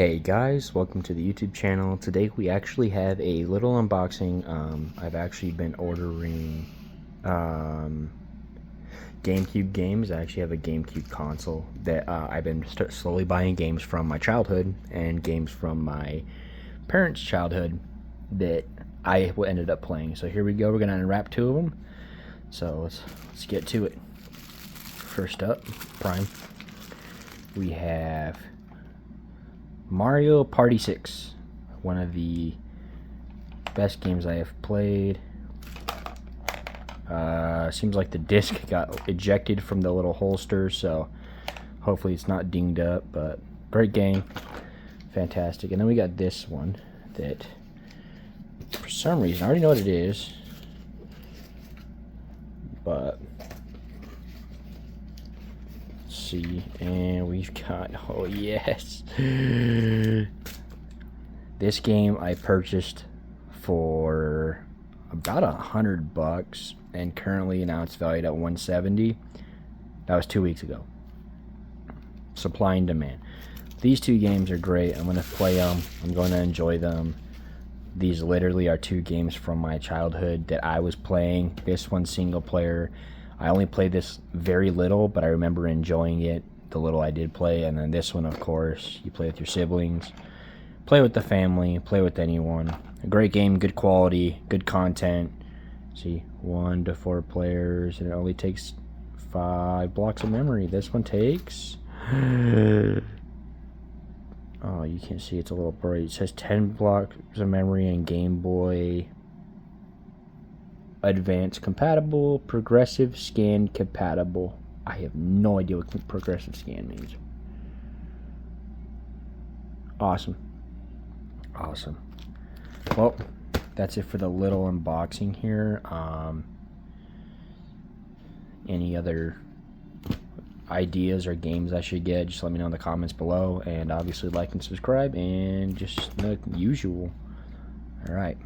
Hey guys, welcome to the YouTube channel. Today we actually have a little unboxing. I've actually been ordering GameCube games. I actually have a GameCube console that I've been slowly buying games from my childhood and games from my parents' childhood that I ended up playing. So here we go. We're gonna unwrap two of them. So let's get to it. First up, Prime. We have Mario Party 6, one of the best games I have played. Seems like the disc got ejected from the little holster, so hopefully it's not dinged up, but great game. Fantastic. And then we got this one that, for some reason, I already know what it is, but see, and we've got, oh yes, this game I purchased for about $100, and currently now it's valued at $170. That was 2 weeks ago. Supply and demand. These two games are great. I'm going to play them. I'm going to enjoy them. These literally are two games from my childhood that I was playing. This one's single player. I only played this very little, but I remember enjoying it, the little I did play. And then this one, of course, you play with your siblings, play with the family, play with anyone. A great game, good quality, good content. See, 1 to 4 players, and it only takes 5 blocks of memory. This one takes... Oh, you can't see, it's a little bright. It says 10 blocks of memory and Game Boy Advance compatible, progressive scan compatible. I have no idea what progressive scan means. Awesome. Awesome. Well, that's it for the little unboxing here. Any other ideas or games I should get, just let me know in the comments below, and obviously like and subscribe, and just the usual. All right.